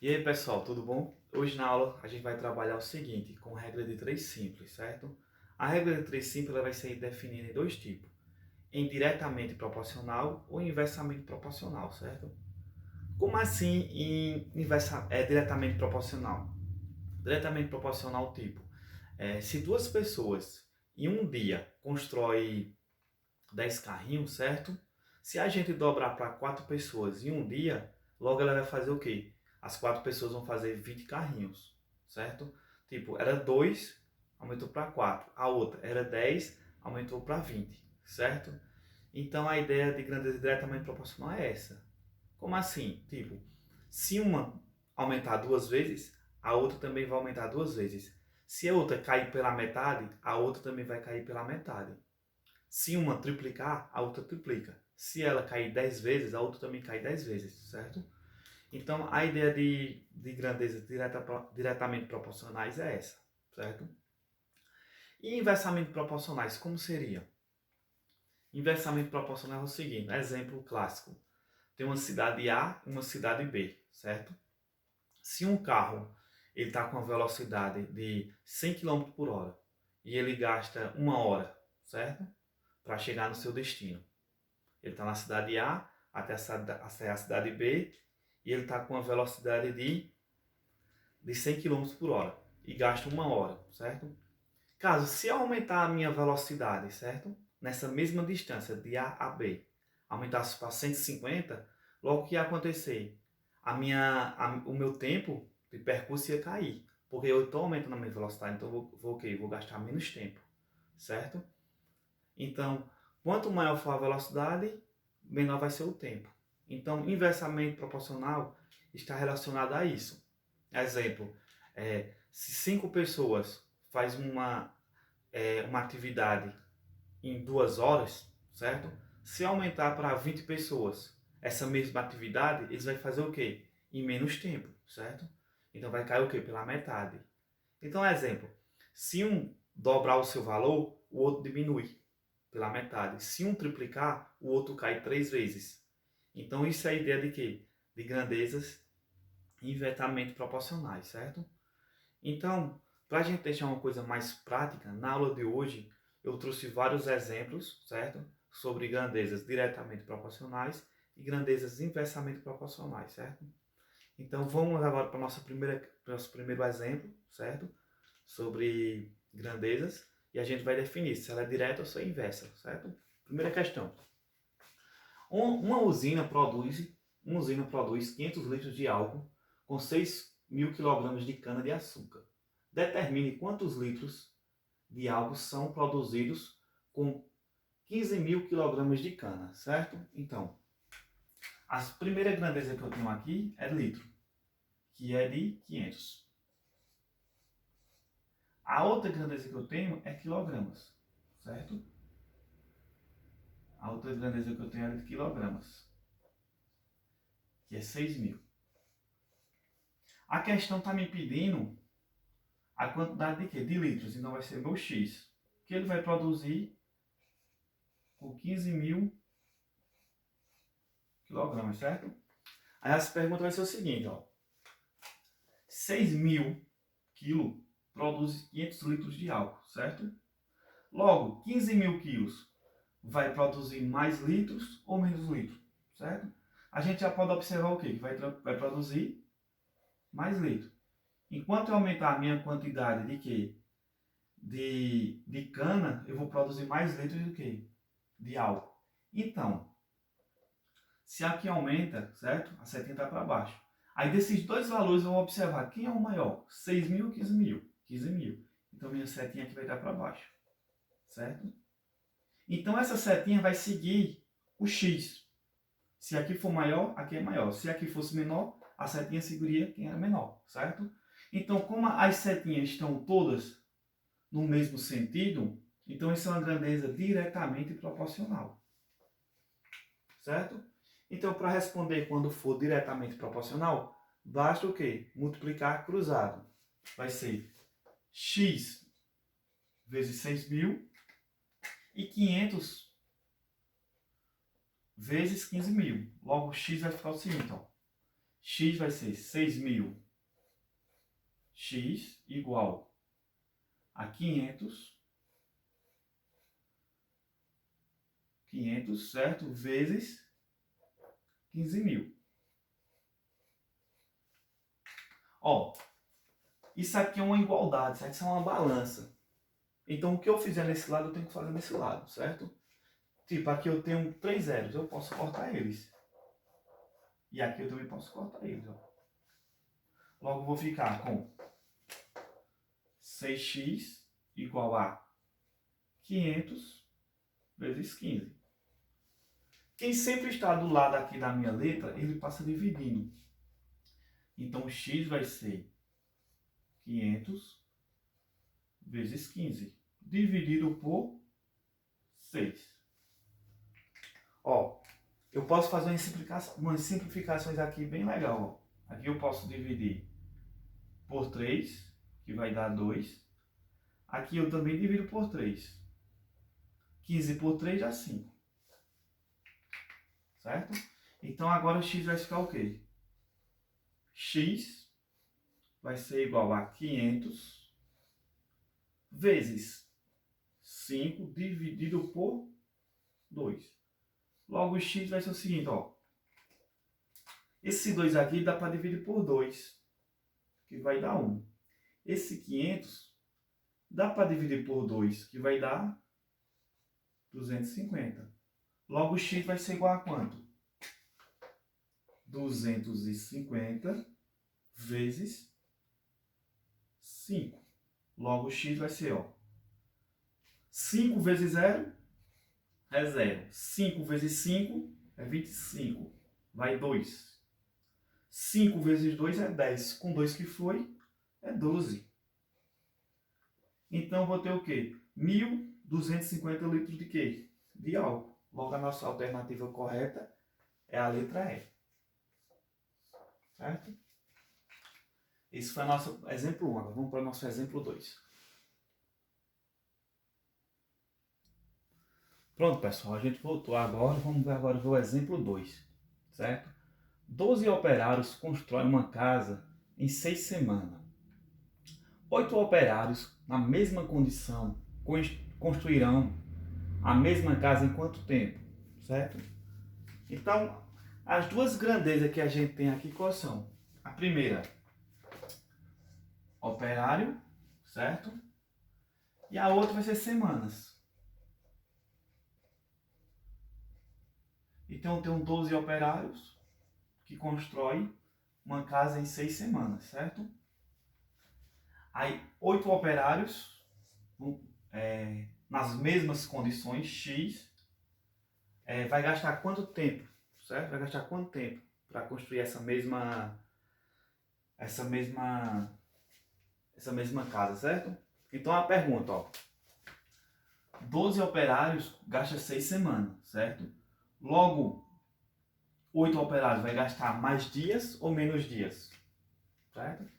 E aí pessoal, tudo bom? Hoje na aula a gente vai trabalhar o seguinte, com regra de 3 simples, certo? A regra de 3 simples ela vai ser definida em dois tipos, em diretamente proporcional ou inversamente proporcional, certo? Como assim diretamente proporcional? Diretamente proporcional tipo, se duas pessoas em um dia constroem 10 carrinhos, certo? Se a gente dobrar para 4 pessoas em um dia, logo ela vai fazer o quê? As 4 pessoas vão fazer 20 carrinhos, certo? Tipo, era 2, aumentou para 4. A outra era 10, aumentou para 20, certo? Então a ideia de grandeza diretamente proporcional é essa. Como assim? Tipo, se uma aumentar duas vezes, a outra também vai aumentar duas vezes. Se a outra cair pela metade, a outra também vai cair pela metade. Se uma triplicar, a outra triplica. Se ela cair 10 vezes, a outra também cai 10 vezes, certo? Então, a ideia de grandezas diretamente proporcionais é essa, certo? E inversamente proporcionais, como seria? Inversamente proporcional é o seguinte, exemplo clássico. Tem uma cidade A e uma cidade B, certo? Se um carro ele está com uma velocidade de 100 km por hora e ele gasta uma hora, certo? Para chegar no seu destino. Ele está na cidade A até a cidade B e ele está com uma velocidade de 100 km por hora e gasta uma hora, certo? Caso, se eu aumentar a minha velocidade, certo? Nessa mesma distância de A B, aumentasse para 150, logo o que ia acontecer? O meu tempo de percurso ia cair, porque eu estou aumentando a minha velocidade, então vou gastar menos tempo, certo? Então, quanto maior for a velocidade, menor vai ser o tempo. Então, inversamente proporcional está relacionado a isso. Exemplo, se 5 pessoas faz uma atividade em 2 horas, certo? Se aumentar para 20 pessoas essa mesma atividade, eles vão fazer o quê? Em menos tempo, certo? Então vai cair o quê? Pela metade. Então, exemplo, se um dobrar o seu valor, o outro diminui pela metade. Se um triplicar, o outro cai 3 vezes. Então isso é a ideia de quê? De grandezas inversamente proporcionais, certo? Então, para a gente deixar uma coisa mais prática, na aula de hoje eu trouxe vários exemplos, certo? Sobre grandezas diretamente proporcionais e grandezas inversamente proporcionais, certo? Então vamos agora para o nosso primeiro exemplo, certo? Sobre grandezas e a gente vai definir se ela é direta ou se é inversa, certo? Primeira questão. Uma usina produz 500 litros de álcool com 6.000 kg de cana-de-açúcar. Determine quantos litros de álcool são produzidos com 15.000 kg de cana, certo? Então, a primeira grandeza que eu tenho aqui é litro, que é de 500. A outra grandeza que eu tenho é quilogramas, certo? A outra grandeza que eu tenho é de quilogramas, que é 6.000. A questão está me pedindo a quantidade de quê? De litros, então vai ser meu X, que ele vai produzir com 15.000 quilogramas, certo? Aí essa pergunta vai ser o seguinte, ó. 6.000 quilos produz 500 litros de álcool, certo? Logo, 15.000 quilos vai produzir mais litros ou menos litros, certo? A gente já pode observar o quê? Que vai produzir mais litros. Enquanto eu aumentar a minha quantidade de quê? De cana, eu vou produzir mais litros do que? De álcool. Então, se aqui aumenta, certo? A setinha está para baixo. Aí desses dois valores eu vou observar quem é o maior, 6.000 ou 15.000? 15.000. Então minha setinha aqui vai estar para baixo, certo? Então essa setinha vai seguir o X. Se aqui for maior, aqui é maior. Se aqui fosse menor, a setinha seguiria quem era menor, certo? Então, como as setinhas estão todas no mesmo sentido, então isso é uma grandeza diretamente proporcional, certo? Então, para responder quando for diretamente proporcional, basta o quê? Multiplicar cruzado. Vai ser x vezes 6.000 e 500 vezes 15.000. Logo, x vai ficar o seguinte, ó. x vai ser 6.000 x igual a 500, certo? Vezes 15.000. Ó, isso aqui é uma igualdade, certo? Isso é uma balança. Então, o que eu fizer nesse lado, eu tenho que fazer nesse lado, certo? Tipo, aqui eu tenho 3 zeros, eu posso cortar eles. E aqui eu também posso cortar eles, ó. Logo, eu vou ficar com 6x igual a 500 vezes 15. Quem sempre está do lado aqui da minha letra, ele passa dividindo. Então, x vai ser 500 vezes 15, dividido por 6. Ó, eu posso fazer umas simplificações aqui bem legal. Ó. Aqui eu posso dividir por 3, que vai dar 2. Aqui eu também divido por 3. 15 por 3 dá 5. Certo? Então agora o x vai ficar o quê? X vai ser igual a 500 vezes 5 dividido por 2. Logo o x vai ser o seguinte, ó. Esse 2 aqui dá para dividir por 2, que vai dar 1. Esse 500 dá para dividir por 2, que vai dar 250. Logo o x vai ser igual a quanto? 250 vezes 5. Logo o x vai ser, ó, 5 vezes 0 é 0. 5 vezes 5 é 25. Vai 2. 5 vezes 2 é 10. Com 2 que foi, é 12. Então, vou ter o quê? 1.250 litros de quê? De álcool. Logo, a nossa alternativa correta é a letra E. Certo? Esse foi o nosso exemplo 1. Agora vamos para o nosso exemplo 2. Pronto, pessoal. A gente voltou agora. Vamos ver agora o exemplo 2. Certo? 12 operários constroem uma casa em 6 semanas. 8 operários, na mesma condição, construirão a mesma casa em quanto tempo? Certo? Então, as duas grandezas que a gente tem aqui, quais são? A primeira, operário, certo? E a outra vai ser semanas. Então, eu tenho 12 operários que constroem uma casa em 6 semanas, certo? Aí, 8 operários, nas mesmas condições, X, vai gastar quanto tempo, certo? Vai gastar quanto tempo para construir essa mesma casa, certo? Então, a pergunta, ó. 12 operários gasta 6 semanas, certo? Logo, 8 operários vai gastar mais dias ou menos dias, certo?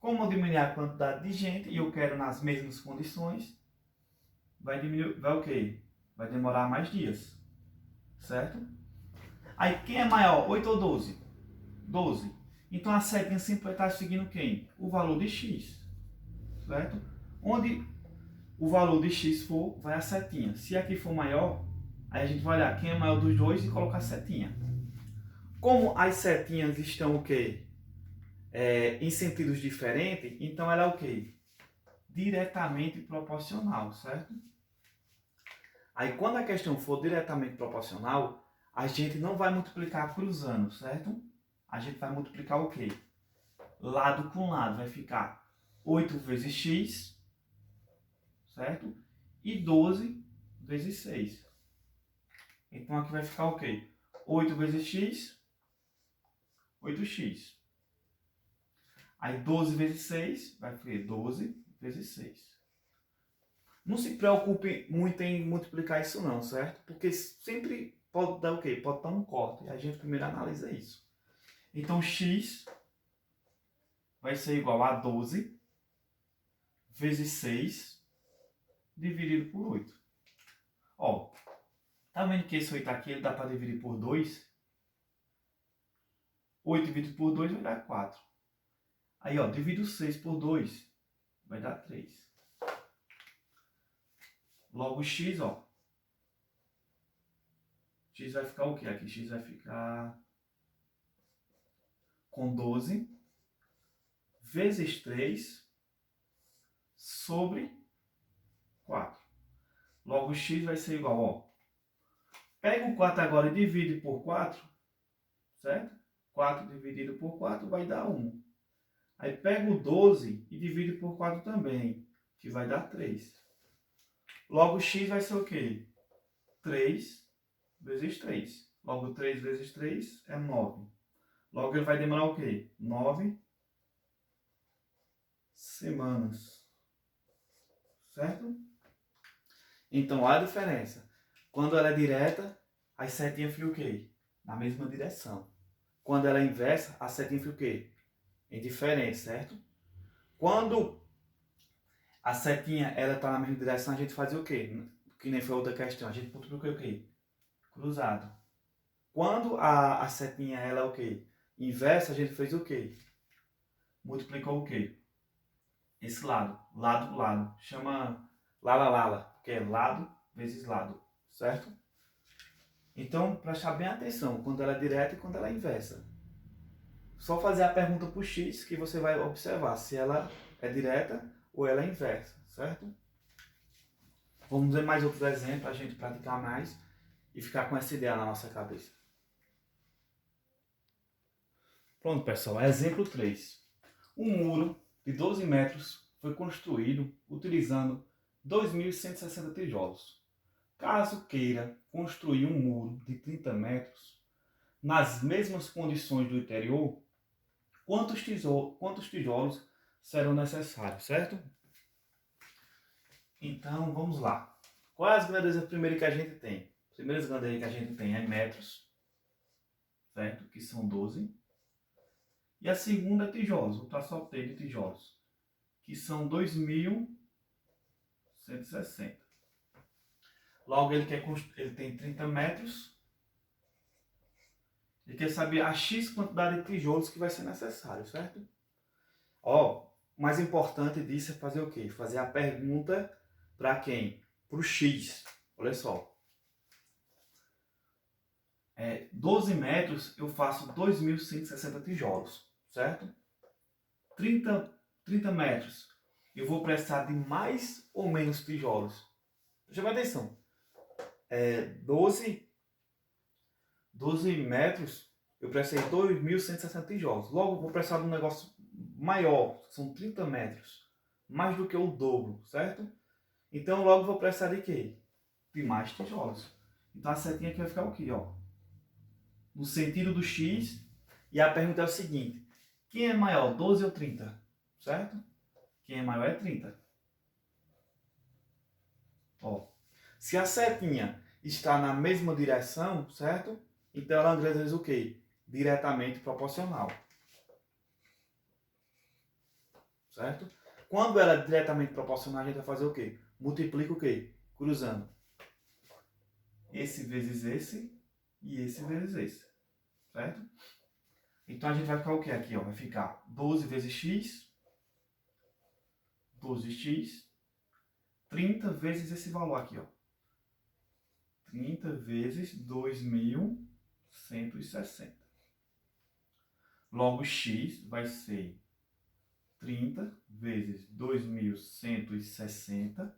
Como eu diminuir a quantidade de gente e eu quero nas mesmas condições, vai o quê? Vai demorar mais dias, certo? Aí, quem é maior, 8 ou 12? 12. Então, a setinha sempre vai estar seguindo quem? O valor de x, certo? Onde o valor de x for, vai a setinha. Se aqui for maior, aí a gente vai olhar quem é maior dos dois e colocar a setinha. Como as setinhas estão o quê? Em sentidos diferentes, então ela é o quê? Diretamente proporcional, certo? Aí quando a questão for diretamente proporcional, a gente não vai multiplicar cruzando, certo? A gente vai multiplicar o quê? Lado com lado, vai ficar 8 vezes x, certo? E 12 vezes 6. Então aqui vai ficar o quê? 8 vezes x, 8x. Aí 12 vezes 6 vai ser 12 vezes 6. Não se preocupe muito em multiplicar isso não, certo? Porque sempre pode dar o quê? Pode dar um corte. E a gente primeiro analisa isso. Então x vai ser igual a 12 vezes 6 dividido por 8. Ó, tá vendo que esse 8 aqui ele dá para dividir por 2? 8 dividido por 2 vai dar 4. Aí, ó, divido 6 por 2, vai dar 3. Logo, x, ó. X vai ficar o quê? Aqui x vai ficar com 12 vezes 3 sobre 4. Logo, x vai ser igual, ó. Pega o 4 agora e divide por 4, certo? 4 dividido por 4 vai dar 1. Aí pega o 12 e divide por 4 também, que vai dar 3. Logo, x vai ser o quê? 3 vezes 3. Logo, 3 vezes 3 é 9. Logo, ele vai demorar o quê? 9 semanas. Certo? Então, olha a diferença. Quando ela é direta, as setinhas ficam o quê? Na mesma direção. Quando ela é inversa, a setinha fica o quê? Em diferente, certo? Quando a setinha ela está na mesma direção, a gente fazia o quê? Que nem foi outra questão. A gente multiplica o quê? Cruzado. Quando a setinha ela é o quê? Inversa, a gente fez o quê? Multiplicou o quê? Esse lado. Lado por lado. Chama lala, que é lado vezes lado. Certo? Então, prestar bem atenção quando ela é direta e quando ela é inversa. Só fazer a pergunta para o x que você vai observar se ela é direta ou ela é inversa, certo? Vamos ver mais outros exemplos para a gente praticar mais e ficar com essa ideia na nossa cabeça. Pronto, pessoal. Exemplo 3. Um muro de 12 metros foi construído utilizando 2.160 tijolos. Caso queira construir um muro de 30 metros, nas mesmas condições do interior, quantos tijolos serão necessários, certo? Então, vamos lá. Quais as grandezas primeiras que a gente tem? As primeiras grandezas que a gente tem é metros, certo? Que são 12. E a segunda é tijolos, vou traçar o T de tijolos, que são 2.160. Logo, ele tem 30 metros. Ele quer saber a X quantidade de tijolos que vai ser necessário, certo? Ó, o mais importante disso é fazer o quê? Fazer a pergunta para quem? Para o X. Olha só. 12 metros eu faço 2.160 tijolos, certo? 30 metros eu vou precisar de mais ou menos tijolos. Chama atenção. 12 metros eu precisei de 2.160 tijolos. Logo, vou precisar de um negócio maior, são 30 metros. Mais do que o dobro, certo? Então, logo vou precisar de quê? De mais tijolos. Então, a setinha aqui vai ficar o quê? Ó? No sentido do X. E a pergunta é o seguinte. Quem é maior, 12 ou 30? Certo? Quem é maior é 30. Ó. Se a setinha está na mesma direção, certo? Então, ela diz o quê? Diretamente proporcional. Certo? Quando ela é diretamente proporcional, a gente vai fazer o quê? Multiplica o quê? Cruzando. Esse vezes esse e esse vezes esse. Certo? Então, a gente vai ficar o quê aqui? Ó? Vai ficar 12 vezes x, 12x, 30 vezes esse valor aqui, ó. 30 vezes 2.160. Logo, x vai ser 30 vezes 2.160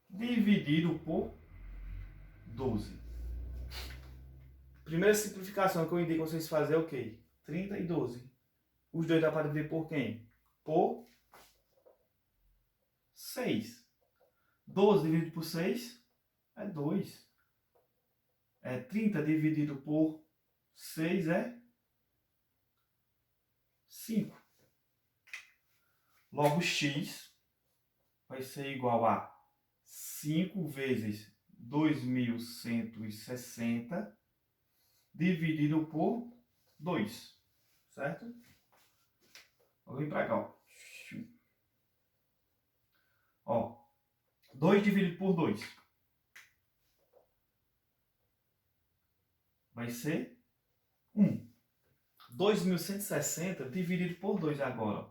dividido por 12. Primeira simplificação que eu indico vocês fazerem é o quê? 30 e 12. Os dois dá para dividir por quem? Por 6. 12 dividido por 6 é 2. 30 dividido por 6 é 5. Logo, x vai ser igual a 5 vezes 2.160 dividido por 2. Certo? Vou vir para cá. Ó. 2 dividido por 2 vai ser 1. 2.160 dividido por 2 agora.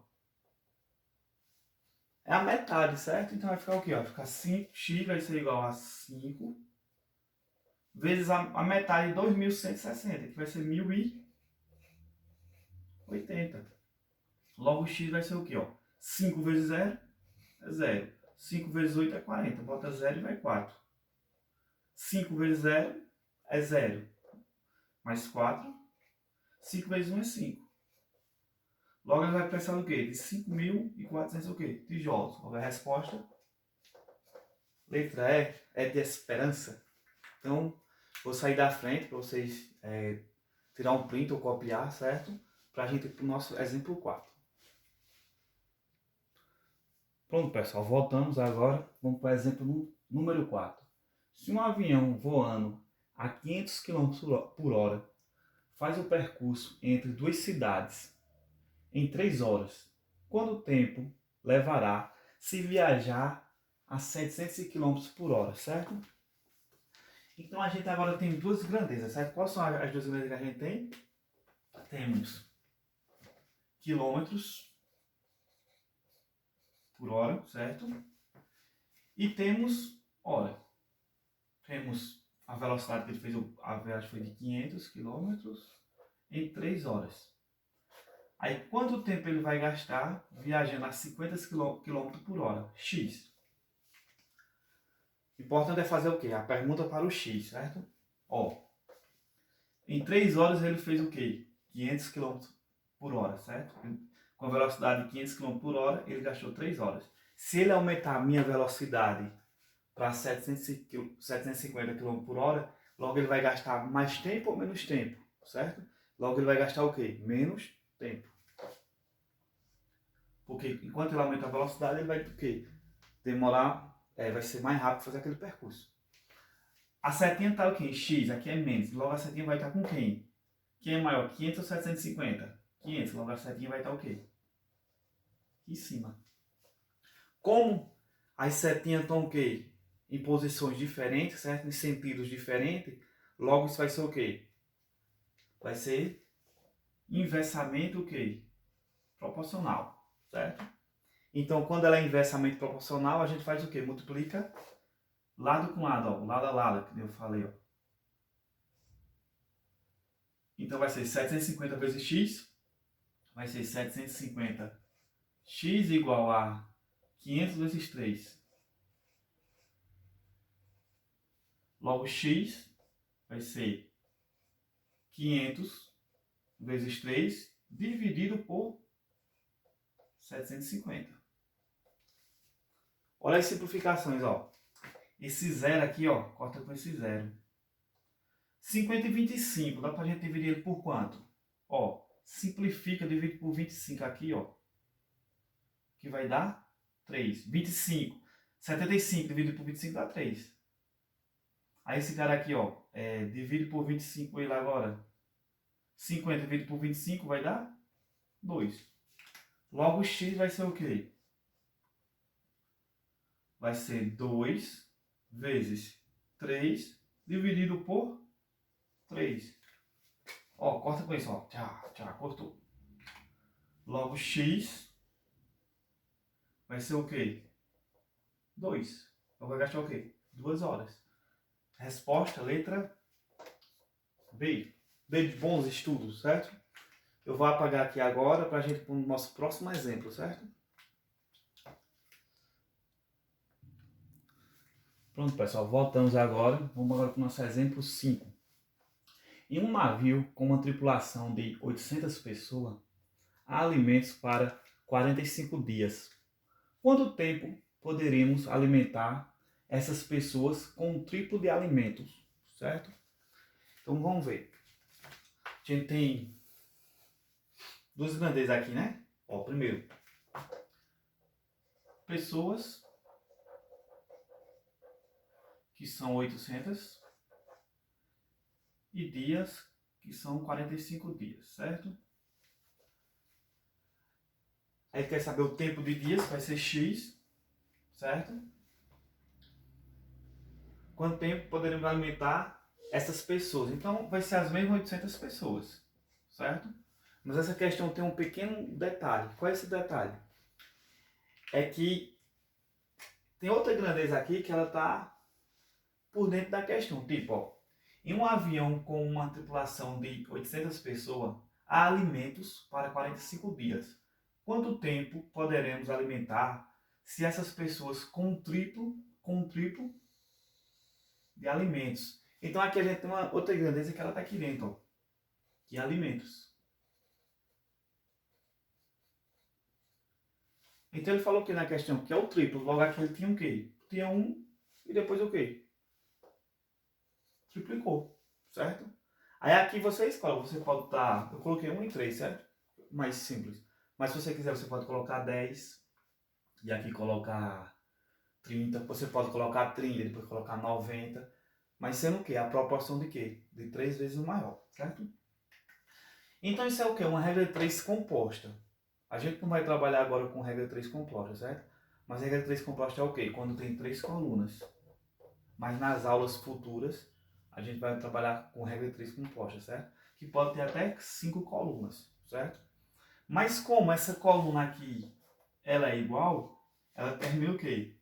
É a metade, certo? Então vai ficar o quê? Vai ficar 5x vai ser igual a 5 vezes a metade de 2.160, que vai ser 1.080. Logo, x vai ser o quê? Ó? 5 vezes 0 é 0. 5 vezes 8 é 40. Bota 0 e vai 4. 5 vezes 0 é 0. Mais 4. 5 vezes 1 é 5. Logo, ele vai precisar do quê? De 5.400 o quê? Tijolos. Logo, a resposta, letra E, é de esperança. Então, vou sair da frente para vocês tirar um print ou copiar, certo? Para a gente ir para o nosso exemplo 4. Pronto, pessoal, voltamos agora. Vamos para o exemplo número 4. Se um avião voando a 500 km por hora faz o percurso entre duas cidades em 3 horas, quanto tempo levará se viajar a 700 km por hora, certo? Então a gente agora tem duas grandezas, certo? Quais são as duas grandezas que a gente tem? Temos quilômetros por hora, certo? E temos hora. Temos a velocidade que ele fez, a viagem foi de 500 km em 3 horas. Aí quanto tempo ele vai gastar viajando a 50 km por hora? X. O importante é fazer o quê? A pergunta para o X, certo? Ó, em 3 horas ele fez o quê? 500 km por hora, certo? Com a velocidade de 500 km por hora, ele gastou 3 horas. Se ele aumentar a minha velocidade para 750 km por hora, logo ele vai gastar mais tempo ou menos tempo, certo? Logo ele vai gastar o quê? Menos tempo. Porque enquanto ele aumenta a velocidade, ele vai o quê? Demorar, vai ser mais rápido fazer aquele percurso. A setinha está o quê? X, aqui é menos. Logo a setinha vai estar com quem? Quem é maior, 500 ou 750? 500, logo a setinha vai estar o quê? Aqui em cima. Como as setinhas estão o quê? Em posições diferentes, certo? Em sentidos diferentes, logo isso vai ser o quê? Vai ser inversamente o quê? Proporcional, certo? Então, quando ela é inversamente proporcional, a gente faz o quê? Multiplica lado com lado, ó, lado a lado, que eu falei, ó. Então vai ser 750 vezes x, vai ser 750 x igual a 500 vezes 3. Logo, x vai ser 500 vezes 3 dividido por 750. Olha as simplificações, ó. Esse zero aqui, ó, corta com esse zero. 50 e 25, dá pra gente dividir ele por quanto? Ó, simplifica, divide por 25 aqui, ó. Que vai dar 3. 25. 75 dividido por 25 dá 3. Aí esse cara aqui, ó, divide por 25 ele agora. 50 dividido por 25 vai dar 2. Logo, x vai ser o quê? Vai ser 2 vezes 3 dividido por 3. Ó, corta com isso, ó. Tchau, cortou. Logo, x vai ser o quê? 2. Então vai gastar o quê? 2 horas. Resposta, letra B. B de bons estudos, certo? Eu vou apagar aqui agora para a gente ir para o nosso próximo exemplo, certo? Pronto, pessoal, voltamos agora. Vamos agora para o nosso exemplo 5. Em um navio com uma tripulação de 800 pessoas, há alimentos para 45 dias. Quanto tempo poderíamos alimentar essas pessoas com um triplo de alimentos, certo? Então vamos ver. A gente tem duas grandezas aqui, né? Ó, primeiro, pessoas que são 800 e dias que são 45 dias, certo? Aí quer saber o tempo de dias, vai ser x, certo? Quanto tempo poderemos alimentar essas pessoas? Então vai ser as mesmas 800 pessoas, certo? Mas essa questão tem um pequeno detalhe. Qual é esse detalhe? É que tem outra grandeza aqui que ela está por dentro da questão. Tipo, ó, em um avião com uma tripulação de 800 pessoas, há alimentos para 45 dias. Quanto tempo poderemos alimentar se essas pessoas com triplo de alimentos? Então aqui a gente tem uma outra grandeza que ela está aqui dentro, ó, que é alimentos. Então ele falou que na questão que é o triplo, logo aqui ele tinha o quê? Tinha um e depois o quê? Triplicou, certo? Aí aqui você escolhe, você pode estar, eu coloquei 1 e 3, certo? Mais simples. Mas se você quiser, você pode colocar 10 e aqui colocar 30, você pode colocar 30 e depois colocar 90, mas sendo o quê? A proporção de quê? De 3 vezes o maior, certo? Então isso é o quê? Uma regra de 3 composta. A gente não vai trabalhar agora com regra de 3 composta, certo? Mas a regra de 3 composta é o quê? Quando tem 3 colunas. Mas nas aulas futuras, a gente vai trabalhar com regra de 3 composta, certo? Que pode ter até 5 colunas, certo? Mas como essa coluna aqui, ela é igual, ela termina o quê?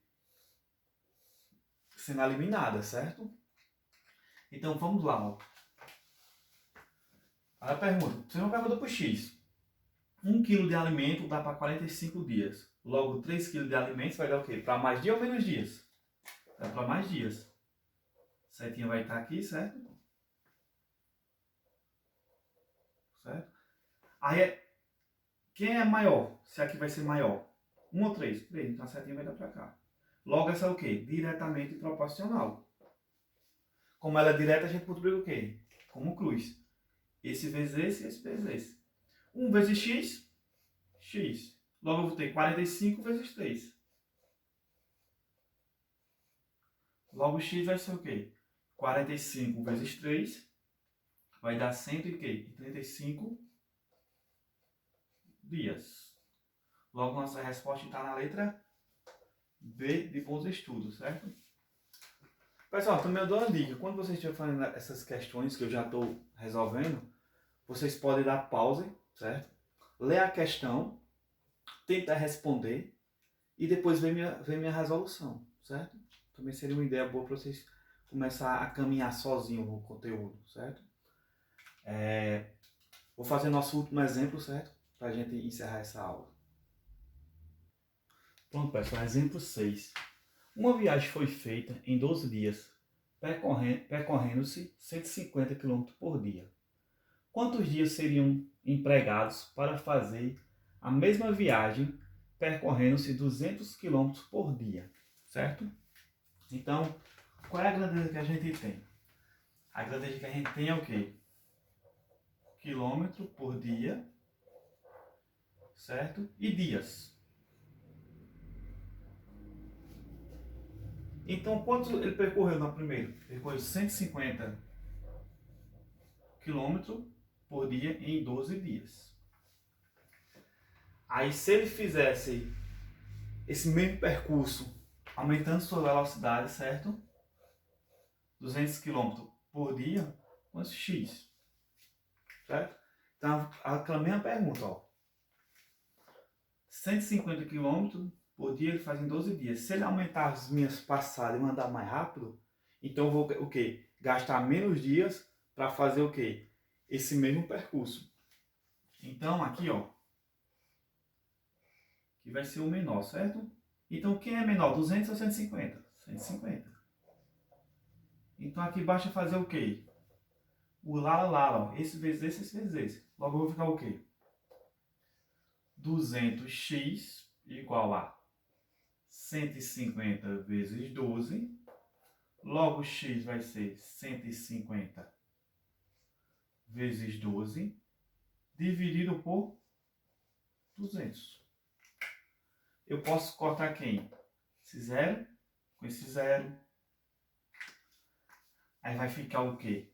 Sendo eliminada, certo? Então vamos lá, ó. A pergunta, você não pergunta para o X. 1 kg de alimento dá para 45 dias. Logo, 3 kg de alimentos vai dar o quê? Para mais dias ou menos dias? Dá para mais dias. Setinha vai estar aqui, certo? Certo? Aí, quem é maior? Se aqui vai ser maior. 1 ou 3? 3. Então a setinha vai dar para cá. Logo, essa é o quê? Diretamente proporcional. Como ela é direta, a gente multiplica o quê? Como cruz. Esse vezes esse vezes esse. 1 vezes x, x. Logo eu vou ter 45 vezes 3. Logo x vai ser o quê? 45 vezes 3 vai dar 135 dias. Logo nossa resposta está na letra B de bons estudos, certo? Pessoal, também eu dou uma dica. Quando vocês estiverem fazendo essas questões que eu já estou resolvendo, vocês podem dar pausa, certo? Ler a questão, tentar responder e depois ver minha resolução, certo? Também seria uma ideia boa para vocês começar a caminhar sozinho no conteúdo, certo? Vou fazer nosso último exemplo, certo? Para a gente encerrar essa aula. Pronto, pessoal, exemplo 6. Uma viagem foi feita em 12 dias, percorrendo-se 150 km por dia. Quantos dias seriam empregados para fazer a mesma viagem percorrendo-se 200 km por dia, certo? Então, qual é a grandeza que a gente tem? A grandeza que a gente tem é o quê? Quilômetro por dia, certo? E dias. Então, quanto ele percorreu na primeira? Percorreu 150 km por dia em 12 dias. Aí, se ele fizesse esse mesmo percurso, aumentando sua velocidade, certo? 200 km por dia, quanto x? Certo? Então, aquela mesma pergunta, ó. 150 km por dia ele faz em 12 dias. Se ele aumentar as minhas passadas e mandar mais rápido, então eu vou o quê? Gastar menos dias para fazer o quê? Esse mesmo percurso. Então, aqui, ó, que vai ser o menor, certo? Então, quem é menor, 200 ou 150? 150. Então, aqui basta fazer o quê? O lá, ó. Esse vezes esse, esse vezes esse. Logo, eu vou ficar o quê? 200x igual a 150 vezes 12. Logo, x vai ser 150 vezes 12, dividido por 200. Eu posso cortar quem? Esse zero com esse zero. Aí vai ficar o quê?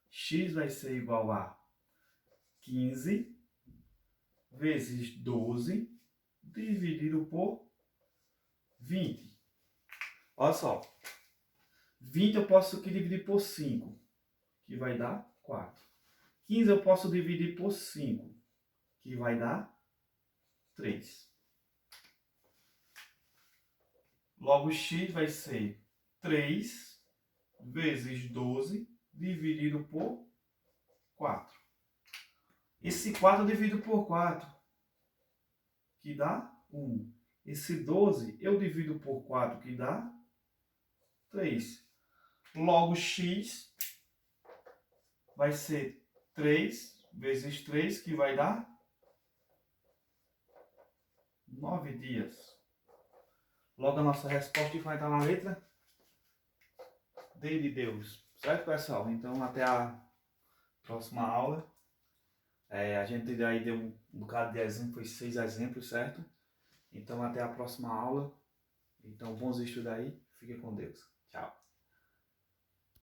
X vai ser igual a 15 vezes 12, dividido por 20. Olha só. 20 eu posso aqui dividir por 5, que vai dar 4. 15 eu posso dividir por 5, que vai dar 3. Logo, x vai ser 3 vezes 12 dividido por 4. Esse 4 eu divido por 4, que dá 1. Esse 12 eu divido por 4, que dá 3. Logo, x vai ser 3 vezes 3, que vai dar 9 dias. Logo, a nossa resposta vai estar na letra D de Deus. Certo, pessoal? Então, até a próxima aula. A gente aí deu um bocado de exemplo, foi 6 exemplos, certo? Então, até a próxima aula. Então, bons estudos aí. Fique com Deus. Tchau.